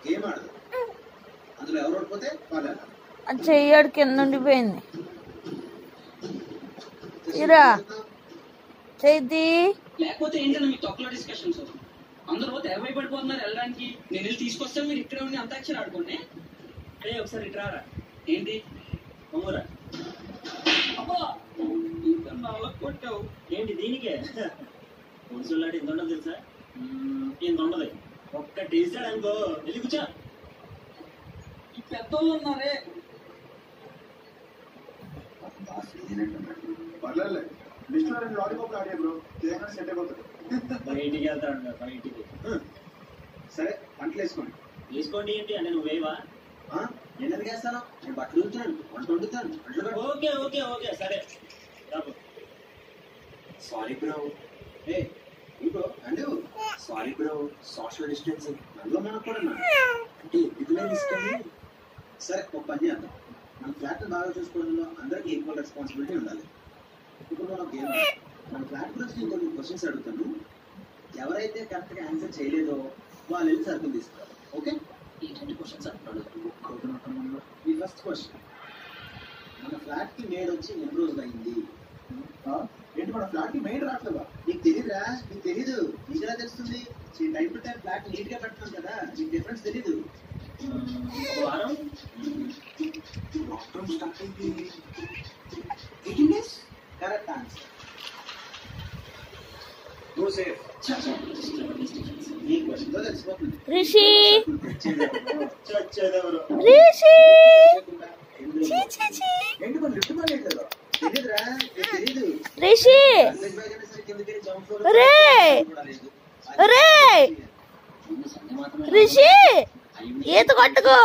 Game ఆడదు. అందులో ఎవరు ఓడిపోతే వాళ్ళు చెయ్యాడు కింద ఉండిపోయింది. ఇరా చేతి లేకపోతే ఏంటన్నా మీ తొక్కలో డిస్కషన్స్ అందరూ తెగ పడిపోతున్నారు వెళ్ళడానికి. నేను వెళ్ళి తీసుకొస్తే మీరు ఇక్కడే ఉండి అంతాక్షరి ఆడుకోండి. అదే ఒకసారి ఇటు రారా. ఏంటి అమ్మరా అబ్బా ఇంకా కొట్టావు ఏంటి దీనికే పులుసులాడి ఎంత ఉండదు తెలుసా? ఇంత ఉండదు. ఒక్క టేస్ట్ అనుకో వెళ్ళి కూర్చో. ఈ పెద్దోళ్ళు ఉన్నారే బయటికి వెళ్తాడు బయటికి. సరే పంటలు వేసుకోండి. వేసుకోండి ఏంటి అంటే నువ్వు వేవా? నేను ఎందుకు వేస్తాను? నేను బట్టలు ఉంటున్నాను, వంట వండుతాను. ఓకే ఓకే ఓకే సరే. Sorry bro. A bro and sorry bro. Social distance మనలో మనకు కూడా అంటే ఎదుగులే తీసుకొని. సరే ఒక పని చేద్దాం. మన ఫ్లాట్ బాగా చూసుకోవడంలో అందరికి ఈక్వల్ రెస్పాన్సిబిలిటీ ఉండాలి. ఇప్పుడు మనం గేమ్ మన ఫ్లాట్ గురించి నేను కొన్ని క్వశ్చన్స్ అడుగుతాను. ఎవరైతే కరెక్ట్గా ఆన్సర్ చేయలేదో వాళ్ళు వెళ్ళి సరుకులు తీసుకోవాలి. ఓకే? ఏంటంటే క్వశ్చన్స్ అంటున్నాడు. మీ ఫస్ట్ క్వశ్చన్, మన ఫ్లాట్ కి మేడ్ వచ్చి ఎన్ని రోజులు అయింది? ఏంటి మన ఫ్లాట్ కి మేడ్ రావట్లేదా? నీకు తెలీదురా? నీకు తెలీదు. నీకు ఎలా తెలుస్తుంది? Time to time flat neat గా పెడుతున్నాం కదా, నీకు డిఫరెన్స్ తెలీదు. వారం లాక్డౌన్ స్టార్ట్ అయింది 18 days. Correct answer. Go safe. ఈ క్వశ్చన్ తో తెలిసిపోతుంది. రిషి చచ్చేదెవరు? రిషి ఏంటి మన లిఫ్ట్ మానేట్లేదా? తెలీదురా? నీకు తెలీదు. రిషి రే రే రిషి ఈత కొట్టుకో,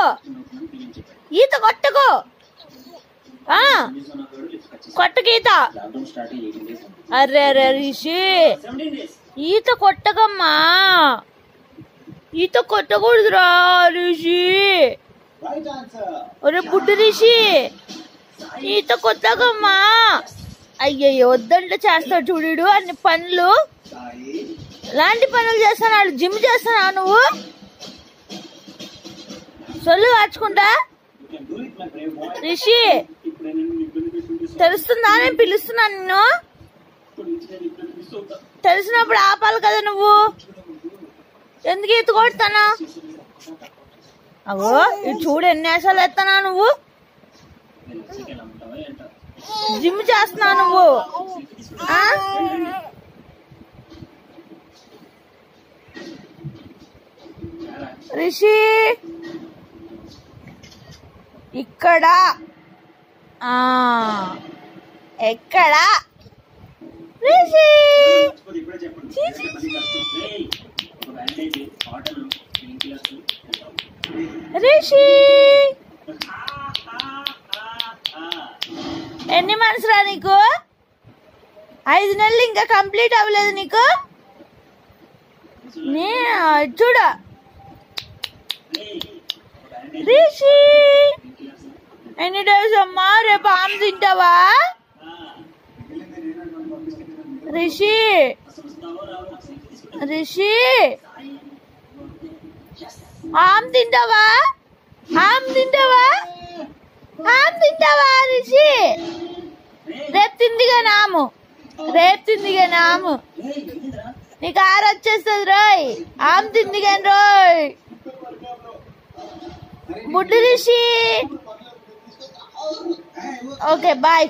ఈత కొట్టుకో, కొట్టకు ఈత. అరే అరే రిషి ఈత కొట్టకమ్మా, ఈత కొట్టకూడదురా రిషి. ఒరే బుడ్డు రిషి ఈత కొట్టకమ్మా. అయ్యయ్యో వద్దంటే చేస్తాడు చూడు అన్ని పనులు. ఎలాంటి పనులు చేస్తున్నాడు? జిమ్ చేస్తున్నావు నువ్వు? సొల్లు కాచుకుంటా రిషి. తెలుస్తుందా నేను పిలుస్తున్నా నిన్ను? తెలిసినప్పుడు ఆపాలి కదా నువ్వు. ఎందుకు ఈత కొడతానా? అవో ఇది చూడు ఎన్ని వేసాలు ఎత్తానా నువ్వు. జిమ్ చేస్తున్నావు నువ్వు. రిషి ఇక్కడ ఎక్కడ రిషి? రిషి ఎన్ని మనసురా నీకు? 5 నెలలు ఇంకా కంప్లీట్ అవ్వలేదు నీకు. చూడ రిషి ఎన్ని డేస్ అమ్మా? రేపు ఆమె తింటావా రిషి? రిషి ఆమె తింటావా? ఆమె తింటావా? ఆమె తింటావా రిషి? రేపు తిందిగా నాము, రేపు తిందిగా నాము. నీకు ఆరొచ్చేస్తుంది రోయ్. ఆమె తింది కానీ రోయ్. బుడ్డు రిషి. Okay bye.